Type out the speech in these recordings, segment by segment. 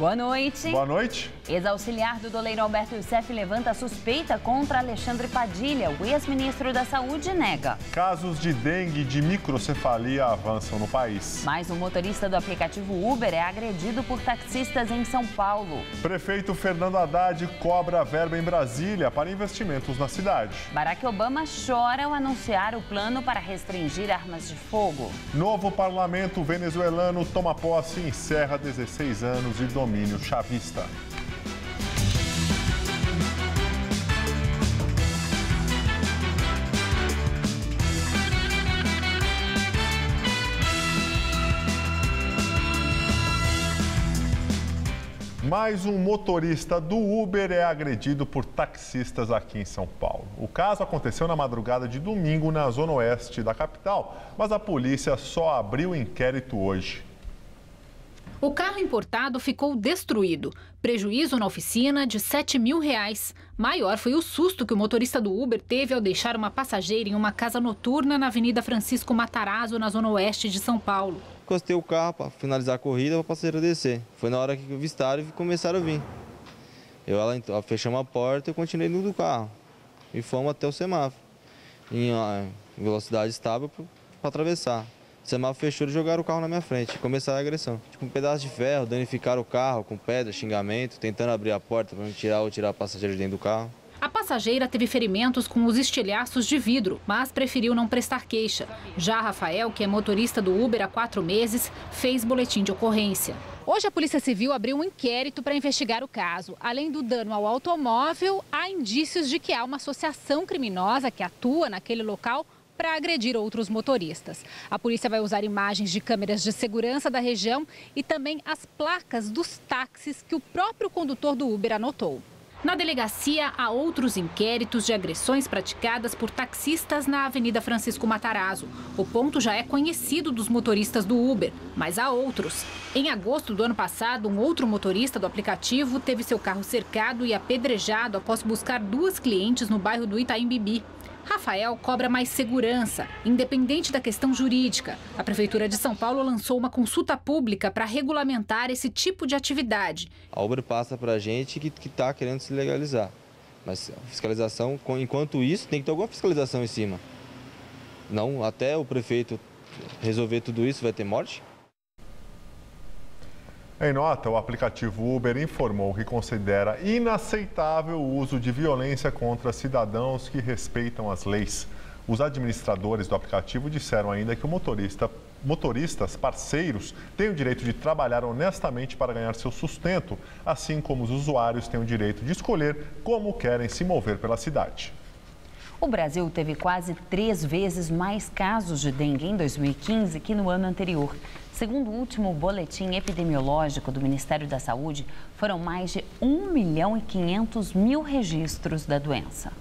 Boa noite. Boa noite. Ex-auxiliar do doleiro Alberto Youssef levanta suspeita contra Alexandre Padilha. O ex-ministro da Saúde nega. Casos de dengue e de microcefalia avançam no país. Mais um motorista do aplicativo Uber é agredido por taxistas em São Paulo. Prefeito Fernando Haddad cobra verba em Brasília para investimentos na cidade. Barack Obama chora ao anunciar o plano para restringir armas de fogo. Novo parlamento venezuelano toma posse e encerra 16 anos de domínio chavista. Mais um motorista do Uber é agredido por taxistas aqui em São Paulo. O caso aconteceu na madrugada de domingo na zona oeste da capital, mas a polícia só abriu o inquérito hoje. O carro importado ficou destruído. Prejuízo na oficina de R$ 7.000. Maior foi o susto que o motorista do Uber teve ao deixar uma passageira em uma casa noturna na Avenida Francisco Matarazzo, na zona oeste de São Paulo. Encostei o carro para finalizar a corrida para a passageira descer. Foi na hora que avistaram e começaram a vir. Ela fechamos a porta e continuei no do carro. E fomos até o semáforo, em velocidade estável para atravessar. O semáforo fechou e jogaram o carro na minha frente. Começaram a agressão. Com um pedaço de ferro, danificaram o carro com pedra, xingamento, tentando abrir a porta para tirar a passageira de dentro do carro. A passageira teve ferimentos com os estilhaços de vidro, mas preferiu não prestar queixa. Já Rafael, que é motorista do Uber há 4 meses, fez boletim de ocorrência. Hoje a Polícia Civil abriu um inquérito para investigar o caso. Além do dano ao automóvel, há indícios de que há uma associação criminosa que atua naquele local para agredir outros motoristas. A polícia vai usar imagens de câmeras de segurança da região e também as placas dos táxis que o próprio condutor do Uber anotou. Na delegacia, há outros inquéritos de agressões praticadas por taxistas na Avenida Francisco Matarazzo. O ponto já é conhecido dos motoristas do Uber, mas há outros. Em agosto do ano passado, um outro motorista do aplicativo teve seu carro cercado e apedrejado após buscar 2 clientes no bairro do Itaim Bibi. Rafael cobra mais segurança, independente da questão jurídica. A Prefeitura de São Paulo lançou uma consulta pública para regulamentar esse tipo de atividade. A Uber passa para a gente que está querendo se legalizar. Mas a fiscalização, enquanto isso, tem que ter alguma fiscalização em cima. Não, até o prefeito resolver tudo isso, vai ter morte? Em nota, o aplicativo Uber informou que considera inaceitável o uso de violência contra cidadãos que respeitam as leis. Os administradores do aplicativo disseram ainda que motoristas parceiros têm o direito de trabalhar honestamente para ganhar seu sustento, assim como os usuários têm o direito de escolher como querem se mover pela cidade. O Brasil teve quase 3 vezes mais casos de dengue em 2015 que no ano anterior. Segundo o último boletim epidemiológico do Ministério da Saúde, foram mais de 1.500.000 registros da doença.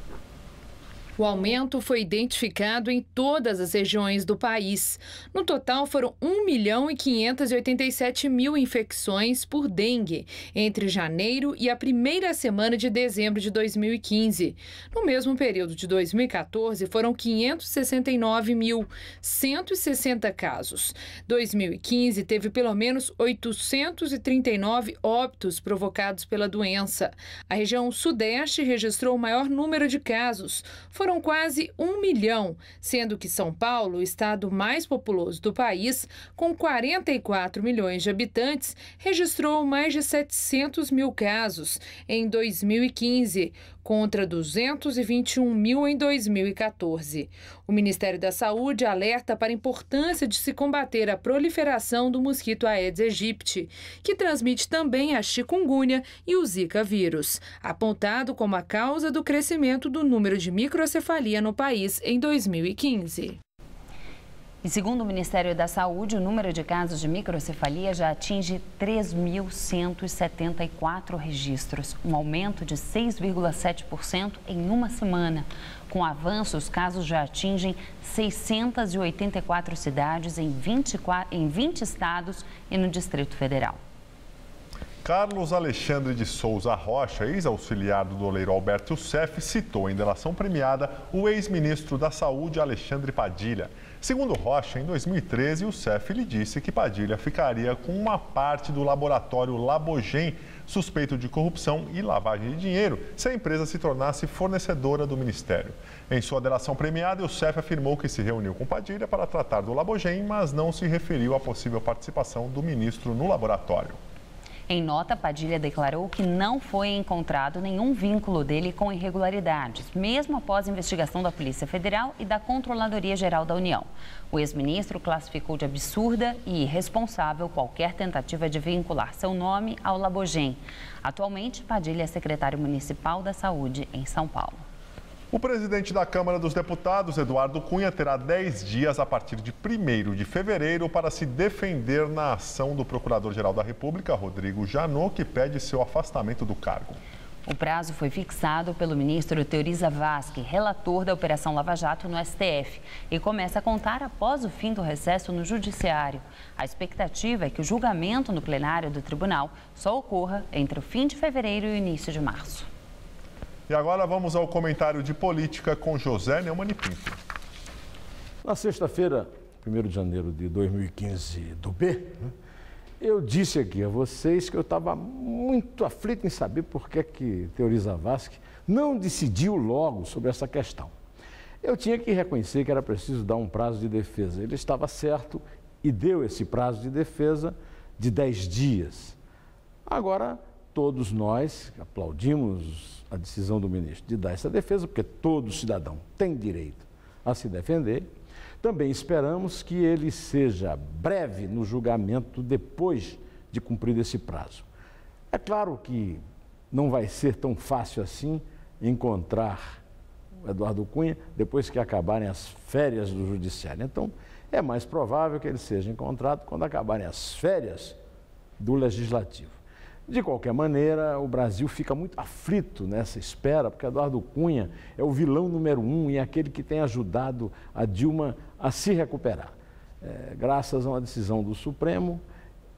O aumento foi identificado em todas as regiões do país. No total, foram 1.587.000 infecções por dengue entre janeiro e a primeira semana de dezembro de 2015. No mesmo período de 2014, foram 569.160 casos. 2015 teve pelo menos 839 óbitos provocados pela doença. A região sudeste registrou o maior número de casos. Foram quase 1 milhão, sendo que São Paulo, o estado mais populoso do país, com 44 milhões de habitantes, registrou mais de 700.000 casos em 2015, contra 221.000 em 2014. O Ministério da Saúde alerta para a importância de se combater a proliferação do mosquito Aedes aegypti, que transmite também a chikungunya e o Zika vírus, apontado como a causa do crescimento do número de microcefalia no país em 2015. E segundo o Ministério da Saúde, o número de casos de microcefalia já atinge 3.174 registros, um aumento de 6,7% em uma semana. Com o avanço, os casos já atingem 684 cidades em 20 estados e no Distrito Federal. Carlos Alexandre de Souza Rocha, ex-auxiliar do doleiro Alberto Youssef, citou em delação premiada o ex-ministro da Saúde, Alexandre Padilha. Segundo Rocha, em 2013, Youssef lhe disse que Padilha ficaria com uma parte do laboratório Labogen, suspeito de corrupção e lavagem de dinheiro, se a empresa se tornasse fornecedora do ministério. Em sua delação premiada, Youssef afirmou que se reuniu com Padilha para tratar do Labogen, mas não se referiu à possível participação do ministro no laboratório. Em nota, Padilha declarou que não foi encontrado nenhum vínculo dele com irregularidades, mesmo após a investigação da Polícia Federal e da Controladoria Geral da União. O ex-ministro classificou de absurda e irresponsável qualquer tentativa de vincular seu nome ao Labogen. Atualmente, Padilha é secretário municipal da Saúde em São Paulo. O presidente da Câmara dos Deputados, Eduardo Cunha, terá 10 dias a partir de 1º de fevereiro para se defender na ação do Procurador-Geral da República, Rodrigo Janot, que pede seu afastamento do cargo. O prazo foi fixado pelo ministro Teori Zavascki, relator da Operação Lava Jato no STF, e começa a contar após o fim do recesso no Judiciário. A expectativa é que o julgamento no plenário do tribunal só ocorra entre o fim de fevereiro e o início de março. E agora vamos ao comentário de política com José Neumann e Pinto. Na sexta-feira, 1º de janeiro de 2015, do B, eu disse aqui a vocês que eu estava muito aflito em saber por que Teori Zavascki não decidiu logo sobre essa questão. Eu tinha que reconhecer que era preciso dar um prazo de defesa. Ele estava certo e deu esse prazo de defesa de 10 dias. Agora, todos nós aplaudimos a decisão do ministro de dar essa defesa, porque todo cidadão tem direito a se defender. Também esperamos que ele seja breve no julgamento depois de cumprido esse prazo. É claro que não vai ser tão fácil assim encontrar o Eduardo Cunha depois que acabarem as férias do Judiciário. Então, é mais provável que ele seja encontrado quando acabarem as férias do Legislativo. De qualquer maneira, o Brasil fica muito aflito nessa espera, porque Eduardo Cunha é o vilão número 1 e é aquele que tem ajudado a Dilma a se recuperar. Graças a uma decisão do Supremo,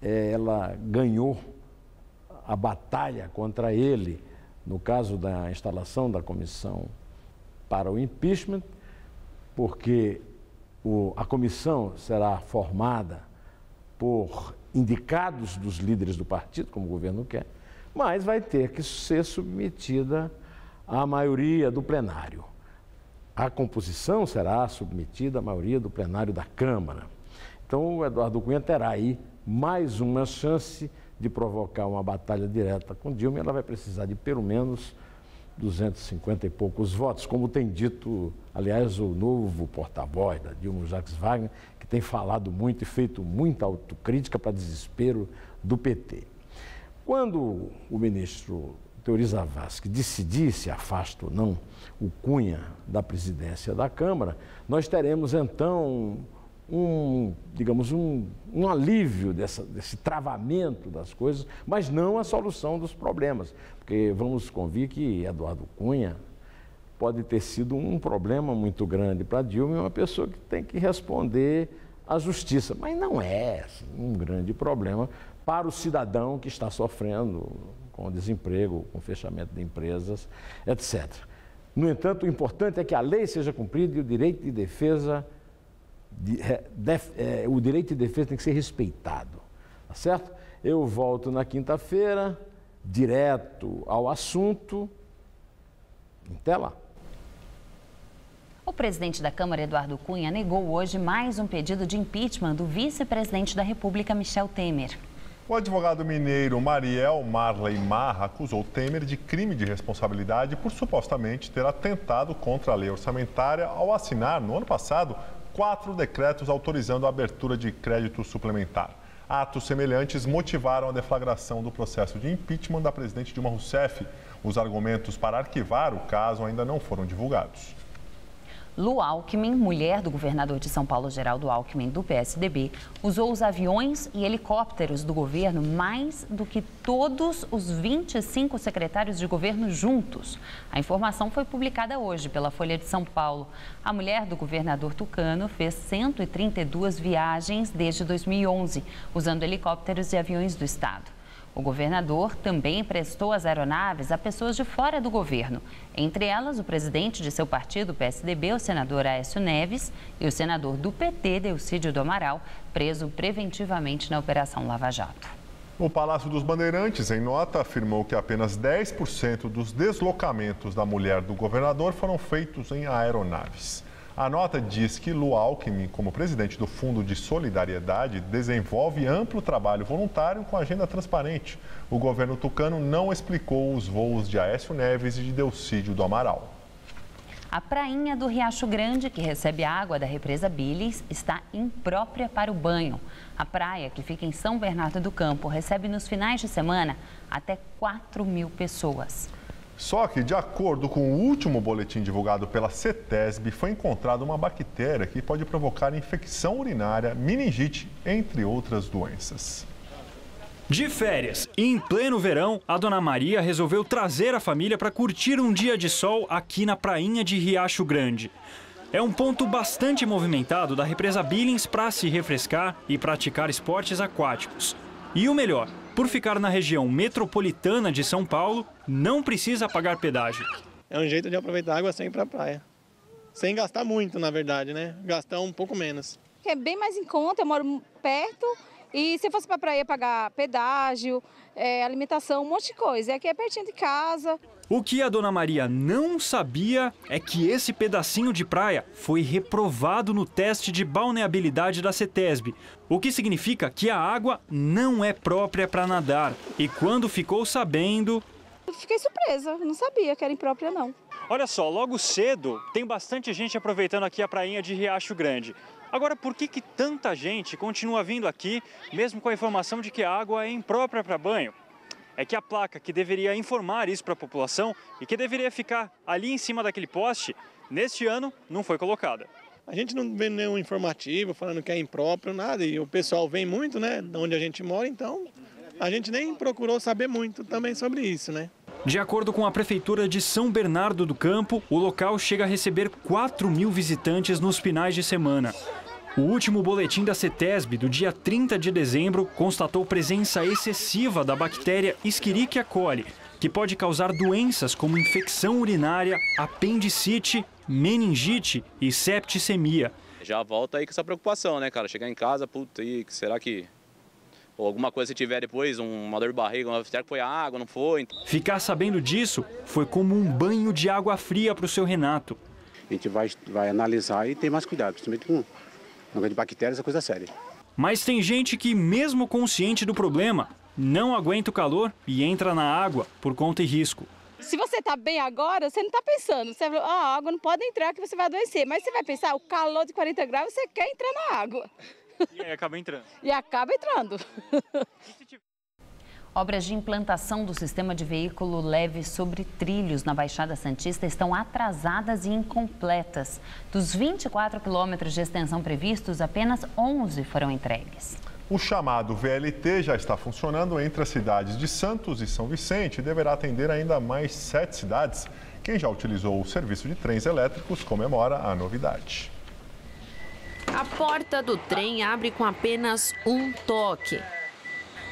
ela ganhou a batalha contra ele, no caso da instalação da comissão para o impeachment, porque a comissão será formada por indicados dos líderes do partido, como o governo quer, mas vai ter que ser submetida à maioria do plenário. A composição será submetida à maioria do plenário da Câmara. Então, o Eduardo Cunha terá aí mais uma chance de provocar uma batalha direta com Dilma. Ela vai precisar de pelo menos 250 e poucos votos, como tem dito, aliás, o novo porta-voz da Dilma, Jacques Wagner, que tem falado muito e feito muita autocrítica para desespero do PT. Quando o ministro Teori Zavascki decidir se afasta ou não o Cunha da presidência da Câmara, nós teremos então um alívio desse travamento das coisas, mas não a solução dos problemas, porque vamos convir que Eduardo Cunha pode ter sido um problema muito grande para Dilma e uma pessoa que tem que responder à justiça, mas não é assim, um grande problema para o cidadão que está sofrendo com desemprego, com fechamento de empresas, etc. No entanto, o importante é que a lei seja cumprida e o direito de defesa tem que ser respeitado, tá certo? Eu volto na quinta-feira, direto ao assunto. Até lá. O presidente da Câmara, Eduardo Cunha, negou hoje mais um pedido de impeachment do vice-presidente da República, Michel Temer. O advogado mineiro Mariel Marley Marra acusou Temer de crime de responsabilidade por supostamente ter atentado contra a lei orçamentária ao assinar, no ano passado, 4 decretos autorizando a abertura de crédito suplementar. Atos semelhantes motivaram a deflagração do processo de impeachment da presidente Dilma Rousseff. Os argumentos para arquivar o caso ainda não foram divulgados. Lu Alckmin, mulher do governador de São Paulo, Geraldo Alckmin, do PSDB, usou os aviões e helicópteros do governo mais do que todos os 25 secretários de governo juntos. A informação foi publicada hoje pela Folha de São Paulo. A mulher do governador tucano fez 132 viagens desde 2011, usando helicópteros e aviões do estado. O governador também emprestou as aeronaves a pessoas de fora do governo, entre elas o presidente de seu partido, o PSDB, o senador Aécio Neves, e o senador do PT, Delcídio do Amaral, preso preventivamente na Operação Lava Jato. O Palácio dos Bandeirantes, em nota, afirmou que apenas 10% dos deslocamentos da mulher do governador foram feitos em aeronaves. A nota diz que Lu Alckmin, como presidente do Fundo de Solidariedade, desenvolve amplo trabalho voluntário com agenda transparente. O governo tucano não explicou os voos de Aécio Neves e de Delcídio do Amaral. A prainha do Riacho Grande, que recebe água da represa Billings, está imprópria para o banho. A praia, que fica em São Bernardo do Campo, recebe nos finais de semana até 4.000 pessoas. Só que, de acordo com o último boletim divulgado pela CETESB, foi encontrada uma bactéria que pode provocar infecção urinária, meningite, entre outras doenças. De férias e em pleno verão, a Dona Maria resolveu trazer a família para curtir um dia de sol aqui na prainha de Riacho Grande. É um ponto bastante movimentado da represa Billings para se refrescar e praticar esportes aquáticos. E o melhor, por ficar na região metropolitana de São Paulo, não precisa pagar pedágio. É um jeito de aproveitar a água sem ir para a praia. Sem gastar muito, na verdade, né? Gastar um pouco menos. É bem mais em conta, eu moro perto e se fosse para a praia pagar pedágio, alimentação, um monte de coisa. E aqui é pertinho de casa. O que a Dona Maria não sabia é que esse pedacinho de praia foi reprovado no teste de balneabilidade da CETESB, o que significa que a água não é própria para nadar. E quando ficou sabendo... Eu fiquei surpresa, não sabia que era imprópria não. Olha só, logo cedo tem bastante gente aproveitando aqui a prainha de Riacho Grande. Agora, por que tanta gente continua vindo aqui, mesmo com a informação de que a água é imprópria para banho? É que a placa que deveria informar isso para a população e que deveria ficar ali em cima daquele poste, neste ano não foi colocada. A gente não vê nenhum informativo falando que é impróprio, nada, e o pessoal vem muito, né, de onde a gente mora, então a gente nem procurou saber muito também sobre isso, né? De acordo com a Prefeitura de São Bernardo do Campo, o local chega a receber 4.000 visitantes nos finais de semana. O último boletim da CETESB, do dia 30 de dezembro, constatou presença excessiva da bactéria Escherichia coli, que pode causar doenças como infecção urinária, apendicite, meningite e septicemia. Já volta aí com essa preocupação, né, cara? Chegar em casa, puta, e será que... Ou alguma coisa se tiver depois, uma dor de barriga, será que foi a água, não foi? Ficar sabendo disso foi como um banho de água fria para o seu Renato. A gente vai analisar e ter mais cuidado, principalmente com negócio de bactérias, é coisa séria. Mas tem gente que, mesmo consciente do problema, não aguenta o calor e entra na água por conta e risco. Se você está bem agora, você não está pensando, você vai, a água não pode entrar que você vai adoecer, mas você vai pensar, o calor de 40 graus, você quer entrar na água. E aí acaba entrando. E acaba entrando. Obras de implantação do sistema de veículo leve sobre trilhos na Baixada Santista estão atrasadas e incompletas. Dos 24 quilômetros de extensão previstos, apenas 11 foram entregues. O chamado VLT já está funcionando entre as cidades de Santos e São Vicente e deverá atender ainda mais 7 cidades. Quem já utilizou o serviço de trens elétricos comemora a novidade. A porta do trem abre com apenas um toque.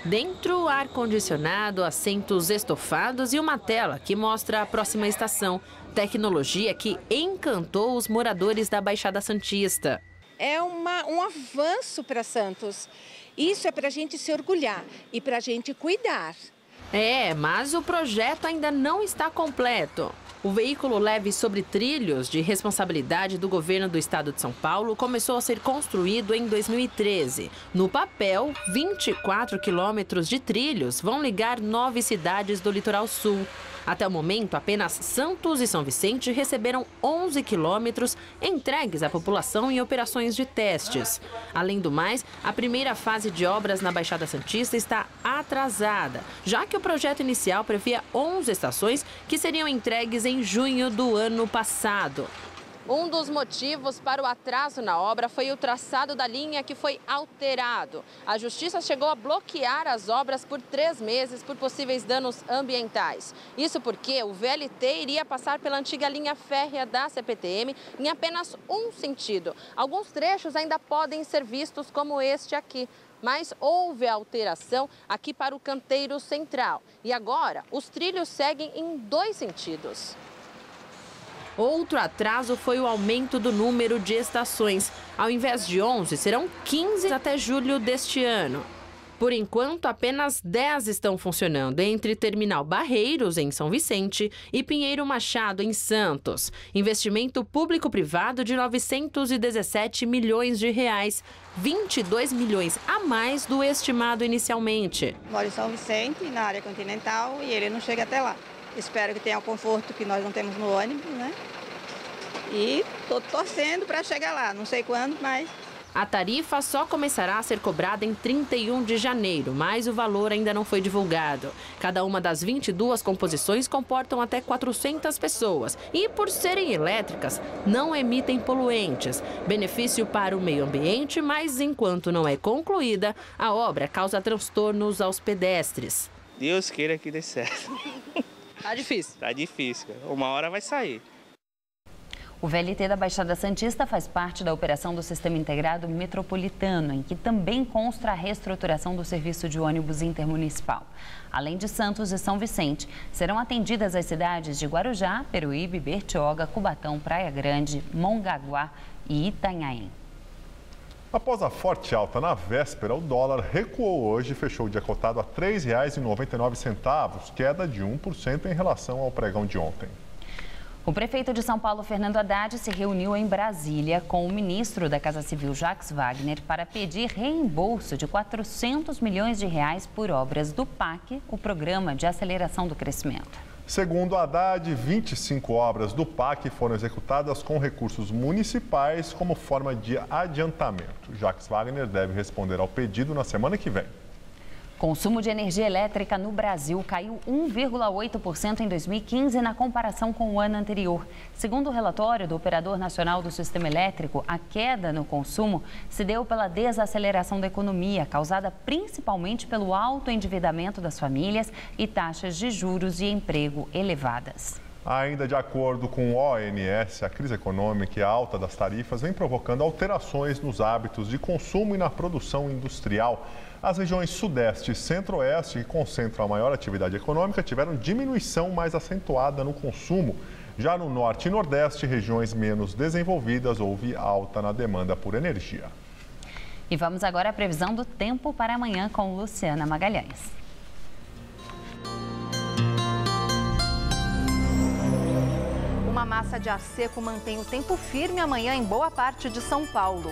Dentro, ar-condicionado, assentos estofados e uma tela que mostra a próxima estação. Tecnologia que encantou os moradores da Baixada Santista. É um avanço para Santos. Isso é para a gente se orgulhar e para a gente cuidar. Mas o projeto ainda não está completo. O veículo leve sobre trilhos, de responsabilidade do governo do estado de São Paulo, começou a ser construído em 2013. No papel, 24 quilômetros de trilhos vão ligar 9 cidades do litoral sul. Até o momento, apenas Santos e São Vicente receberam 11 quilômetros entregues à população em operações de testes. Além do mais, a primeira fase de obras na Baixada Santista está atrasada, já que o projeto inicial previa 11 estações que seriam entregues em junho do ano passado. Um dos motivos para o atraso na obra foi o traçado da linha que foi alterado. A Justiça chegou a bloquear as obras por 3 meses por possíveis danos ambientais. Isso porque o VLT iria passar pela antiga linha férrea da CPTM em apenas um sentido. Alguns trechos ainda podem ser vistos como este aqui. mas houve alteração aqui para o canteiro central. E agora, os trilhos seguem em 2 sentidos. Outro atraso foi o aumento do número de estações. Ao invés de 11, serão 15 até julho deste ano. Por enquanto, apenas 10 estão funcionando, entre Terminal Barreiros, em São Vicente, e Pinheiro Machado, em Santos. Investimento público-privado de 917 milhões de reais, 22 milhões a mais do estimado inicialmente. Moro em São Vicente, na área continental, e ele não chega até lá. Espero que tenha o conforto que nós não temos no ônibus, né? E estou torcendo para chegar lá, não sei quando, mas... A tarifa só começará a ser cobrada em 31 de janeiro, mas o valor ainda não foi divulgado. Cada uma das 22 composições comportam até 400 pessoas e, por serem elétricas, não emitem poluentes. Benefício para o meio ambiente, mas enquanto não é concluída, a obra causa transtornos aos pedestres. Deus queira que dê certo. Tá difícil? Tá difícil, uma hora vai sair. O VLT da Baixada Santista faz parte da operação do Sistema Integrado Metropolitano, em que também consta a reestruturação do serviço de ônibus intermunicipal. Além de Santos e São Vicente, serão atendidas as cidades de Guarujá, Peruíbe, Bertioga, Cubatão, Praia Grande, Mongaguá e Itanhaém. Após a forte alta na véspera, o dólar recuou hoje e fechou o dia cotado a R$ 3,99, queda de 1% em relação ao pregão de ontem. O prefeito de São Paulo, Fernando Haddad, se reuniu em Brasília com o ministro da Casa Civil, Jacques Wagner, para pedir reembolso de 400 milhões de reais por obras do PAC, o Programa de Aceleração do Crescimento. Segundo Haddad, 25 obras do PAC foram executadas com recursos municipais como forma de adiantamento. Jacques Wagner deve responder ao pedido na semana que vem. Consumo de energia elétrica no Brasil caiu 1,8% em 2015 na comparação com o ano anterior. Segundo o relatório do Operador Nacional do Sistema Elétrico, a queda no consumo se deu pela desaceleração da economia, causada principalmente pelo alto endividamento das famílias e taxas de juros e emprego elevadas. Ainda de acordo com o ONS, a crise econômica e a alta das tarifas vem provocando alterações nos hábitos de consumo e na produção industrial. As regiões Sudeste e Centro-Oeste, que concentram a maior atividade econômica, tiveram diminuição mais acentuada no consumo. Já no Norte e Nordeste, regiões menos desenvolvidas, houve alta na demanda por energia. E vamos agora à previsão do tempo para amanhã com Luciana Magalhães. Uma massa de ar seco mantém o tempo firme amanhã em boa parte de São Paulo.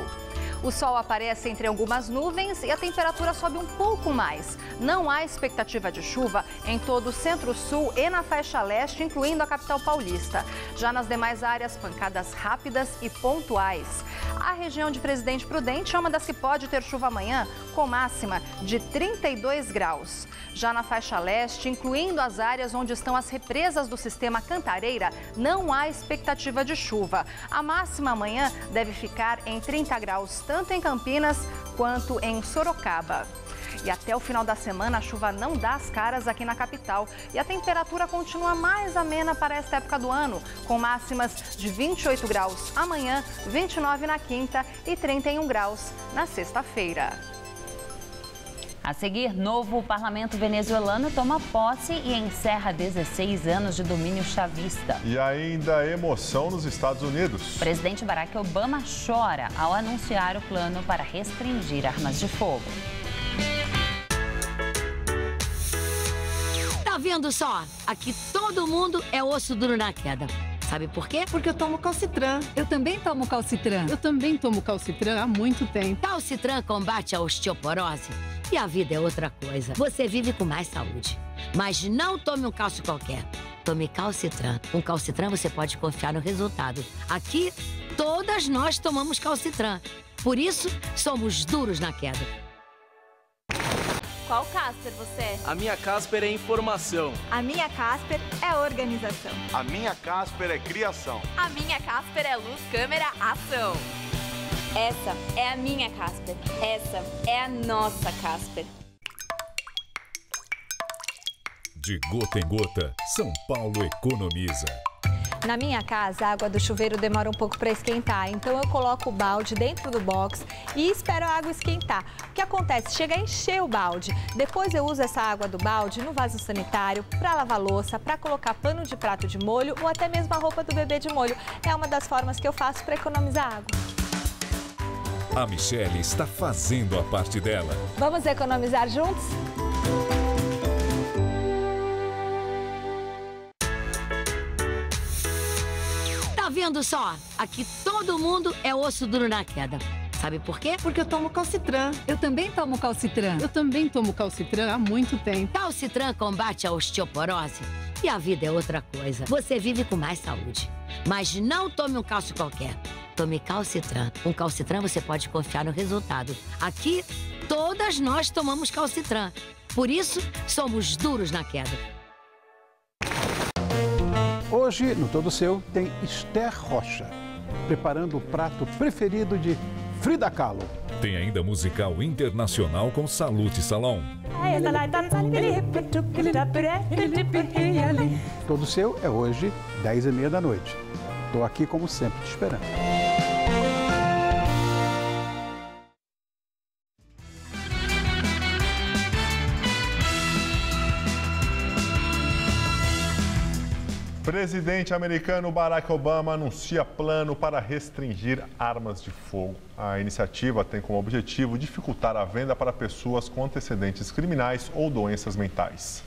O sol aparece entre algumas nuvens e a temperatura sobe um pouco mais. Não há expectativa de chuva em todo o centro-sul e na faixa leste, incluindo a capital paulista. Já nas demais áreas, pancadas rápidas e pontuais. A região de Presidente Prudente é uma das que pode ter chuva amanhã, com máxima de 32 graus. Já na faixa leste, incluindo as áreas onde estão as represas do sistema Cantareira, não há expectativa de chuva. A máxima amanhã deve ficar em 30 graus, tanto em Campinas quanto em Sorocaba. E até o final da semana, a chuva não dá as caras aqui na capital. E a temperatura continua mais amena para esta época do ano, com máximas de 28 graus amanhã, 29 na quinta e 31 graus na sexta-feira. A seguir, novo parlamento venezuelano toma posse e encerra 16 anos de domínio chavista. E ainda emoção nos Estados Unidos. O presidente Barack Obama chora ao anunciar o plano para restringir armas de fogo. Tá vendo só? Aqui todo mundo é osso duro na queda. Sabe por quê? Porque eu tomo Calcitran. Eu também tomo Calcitran. Eu também tomo Calcitran há muito tempo. Calcitran combate a osteoporose e a vida é outra coisa. Você vive com mais saúde. Mas não tome um cálcio qualquer. Tome Calcitran. Com Calcitran você pode confiar no resultado. Aqui, todas nós tomamos Calcitran. Por isso, somos duros na queda. Qual Casper você é? A minha Casper é informação. A minha Casper é organização. A minha Casper é criação. A minha Casper é luz, câmera, ação. Essa é a minha Casper. Essa é a nossa Casper. De gota em gota, São Paulo economiza. Na minha casa, a água do chuveiro demora um pouco para esquentar, então eu coloco o balde dentro do box e espero a água esquentar. O que acontece? Chega a encher o balde. Depois eu uso essa água do balde no vaso sanitário para lavar louça, para colocar pano de prato de molho ou até mesmo a roupa do bebê de molho. É uma das formas que eu faço para economizar água. A Michele está fazendo a parte dela. Vamos economizar juntos? Tá vendo só? Aqui todo mundo é osso duro na queda. Sabe por quê? Porque eu tomo Calcitran. Eu também tomo Calcitran. Eu também tomo Calcitran há muito tempo. Calcitran combate a osteoporose e a vida é outra coisa. Você vive com mais saúde. Mas não tome um cálcio qualquer. Tome Calcitran. Com Calcitran você pode confiar no resultado. Aqui, todas nós tomamos Calcitran. Por isso, somos duros na queda. Hoje, no Todo Seu, tem Esther Rocha, preparando o prato preferido de Frida Kahlo. Tem ainda musical internacional com Salute Salom. Todo Seu é hoje, 10h30 da noite. Estou aqui, como sempre, te esperando. Presidente americano Barack Obama anuncia plano para restringir armas de fogo. A iniciativa tem como objetivo dificultar a venda para pessoas com antecedentes criminais ou doenças mentais.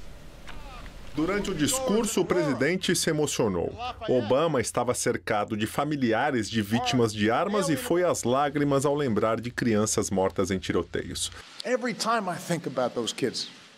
Durante o discurso, o presidente se emocionou. Obama estava cercado de familiares de vítimas de armas e foi às lágrimas ao lembrar de crianças mortas em tiroteios.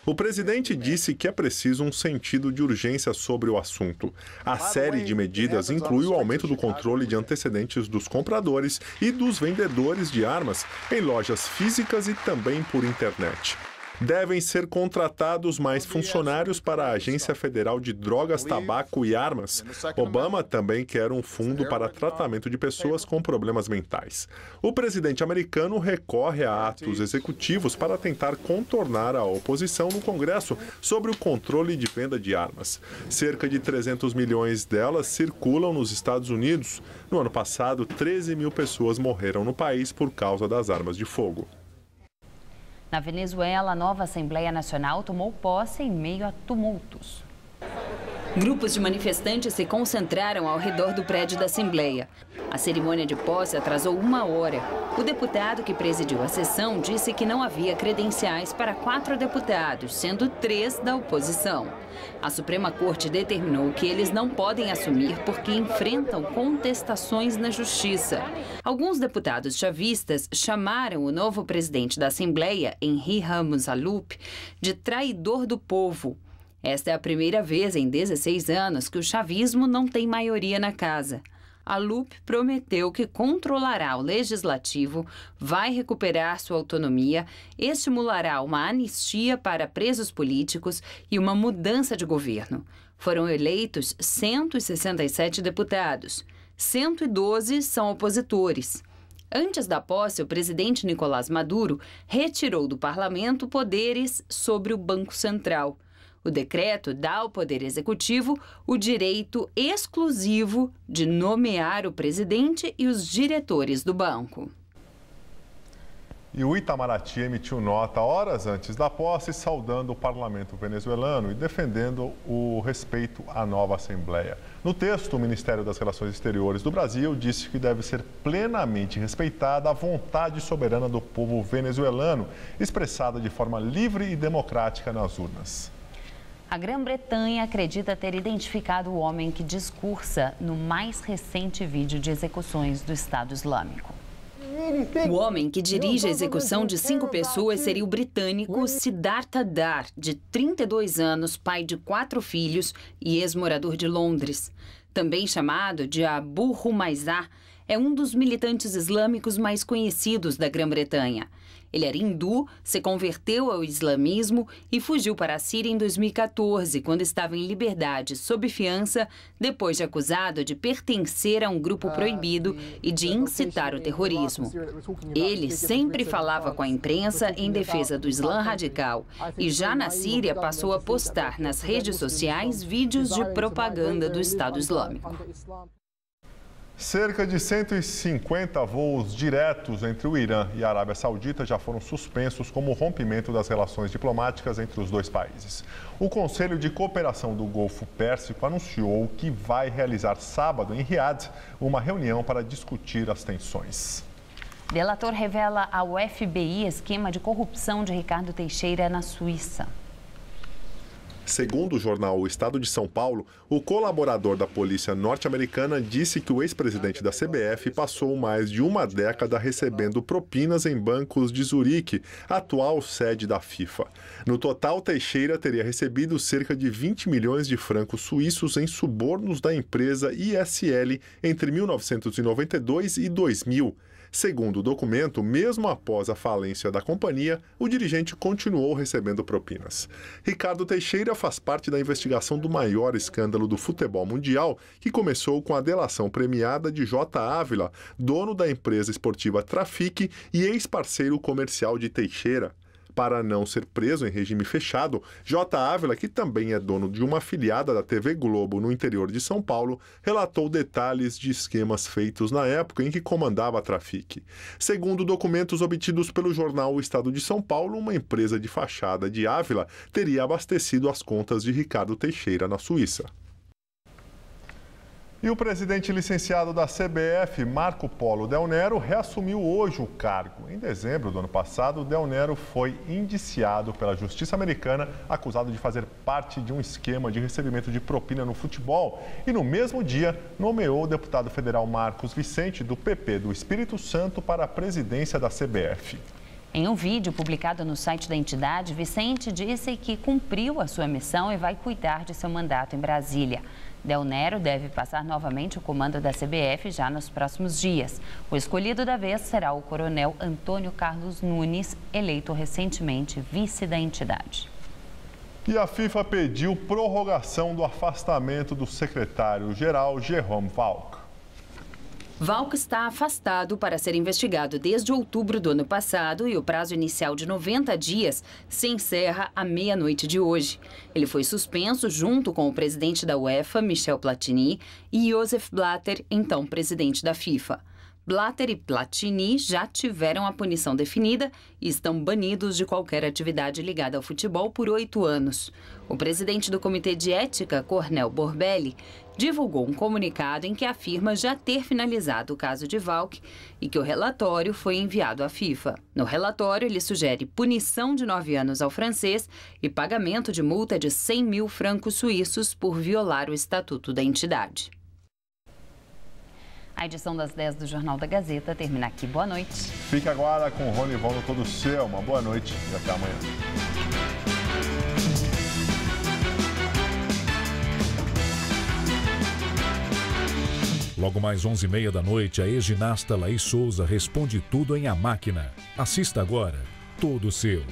O presidente disse que é preciso um sentido de urgência sobre o assunto. A série de medidas inclui o aumento do controle de antecedentes dos compradores e dos vendedores de armas em lojas físicas e também por internet. Devem ser contratados mais funcionários para a Agência Federal de Drogas, Tabaco e Armas. Obama também quer um fundo para tratamento de pessoas com problemas mentais. O presidente americano recorre a atos executivos para tentar contornar a oposição no Congresso sobre o controle de venda de armas. Cerca de 300 milhões delas circulam nos Estados Unidos. No ano passado, 13 mil pessoas morreram no país por causa das armas de fogo. Na Venezuela, a nova Assembleia Nacional tomou posse em meio a tumultos. Grupos de manifestantes se concentraram ao redor do prédio da Assembleia. A cerimônia de posse atrasou 1 hora. O deputado que presidiu a sessão disse que não havia credenciais para 4 deputados, sendo 3 da oposição. A Suprema Corte determinou que eles não podem assumir porque enfrentam contestações na Justiça. Alguns deputados chavistas chamaram o novo presidente da Assembleia, Henry Ramos Alup, de traidor do povo. Esta é a primeira vez em 16 anos que o chavismo não tem maioria na casa. Alup prometeu que controlará o legislativo, vai recuperar sua autonomia, estimulará uma anistia para presos políticos e uma mudança de governo. Foram eleitos 167 deputados, 112 são opositores. Antes da posse, o presidente Nicolás Maduro retirou do parlamento poderes sobre o Banco Central. O decreto dá ao Poder Executivo o direito exclusivo de nomear o presidente e os diretores do banco. E o Itamaraty emitiu nota horas antes da posse, saudando o parlamento venezuelano e defendendo o respeito à nova Assembleia. No texto, o Ministério das Relações Exteriores do Brasil disse que deve ser plenamente respeitada a vontade soberana do povo venezuelano, expressada de forma livre e democrática nas urnas. A Grã-Bretanha acredita ter identificado o homem que discursa no mais recente vídeo de execuções do Estado Islâmico. O homem que dirige a execução de 5 pessoas seria o britânico Siddhartha Dar, de 32 anos, pai de 4 filhos e ex-morador de Londres. Também chamado de Abu Rumaizar, é um dos militantes islâmicos mais conhecidos da Grã-Bretanha. Ele era hindu, se converteu ao islamismo e fugiu para a Síria em 2014, quando estava em liberdade sob fiança, depois de acusado de pertencer a um grupo proibido e de incitar o terrorismo. Ele sempre falava com a imprensa em defesa do Islã radical e já na Síria passou a postar nas redes sociais vídeos de propaganda do Estado Islâmico. Cerca de 150 voos diretos entre o Irã e a Arábia Saudita já foram suspensos como rompimento das relações diplomáticas entre os dois países. O Conselho de Cooperação do Golfo Pérsico anunciou que vai realizar sábado em Riad uma reunião para discutir as tensões. Delator revela ao FBI esquema de corrupção de Ricardo Teixeira na Suíça. Segundo o jornal O Estado de São Paulo, o colaborador da polícia norte-americana disse que o ex-presidente da CBF passou mais de uma década recebendo propinas em bancos de Zurique, atual sede da FIFA. No total, Teixeira teria recebido cerca de 20 milhões de francos suíços em subornos da empresa ISL entre 1992 e 2000. Segundo o documento, mesmo após a falência da companhia, o dirigente continuou recebendo propinas. Ricardo Teixeira faz parte da investigação do maior escândalo do futebol mundial, que começou com a delação premiada de J. Ávila, dono da empresa esportiva Trafic e ex-parceiro comercial de Teixeira. Para não ser preso em regime fechado, J. Ávila, que também é dono de uma afiliada da TV Globo no interior de São Paulo, relatou detalhes de esquemas feitos na época em que comandava a Trafic. Segundo documentos obtidos pelo jornal O Estado de São Paulo, uma empresa de fachada de Ávila teria abastecido as contas de Ricardo Teixeira na Suíça. E o presidente licenciado da CBF, Marco Polo Del Nero, reassumiu hoje o cargo. Em dezembro do ano passado, Del Nero foi indiciado pela Justiça americana, acusado de fazer parte de um esquema de recebimento de propina no futebol. E no mesmo dia, nomeou o deputado federal Marcos Vicente, do PP do Espírito Santo, para a presidência da CBF. Em um vídeo publicado no site da entidade, Vicente disse que cumpriu a sua missão e vai cuidar de seu mandato em Brasília. Del Nero deve passar novamente o comando da CBF já nos próximos dias. O escolhido da vez será o coronel Antônio Carlos Nunes, eleito recentemente vice da entidade. E a FIFA pediu prorrogação do afastamento do secretário-geral Jerome Valcke. Valcke está afastado para ser investigado desde outubro do ano passado e o prazo inicial de 90 dias se encerra à meia-noite de hoje. Ele foi suspenso junto com o presidente da UEFA, Michel Platini, e Joseph Blatter, então presidente da FIFA. Blatter e Platini já tiveram a punição definida e estão banidos de qualquer atividade ligada ao futebol por 8 anos. O presidente do Comitê de Ética, Cornel Borbelli, divulgou um comunicado em que afirma já ter finalizado o caso de Valcke e que o relatório foi enviado à FIFA. No relatório, ele sugere punição de 9 anos ao francês e pagamento de multa de 100 mil francos suíços por violar o estatuto da entidade. A edição das 10 do Jornal da Gazeta termina aqui. Boa noite. Fique agora com o Ronivaldo Todo Seu. Uma boa noite e até amanhã. Logo mais 11h30 da noite, a ex-ginasta Laís Souza responde tudo em A Máquina. Assista agora. Todo Seu.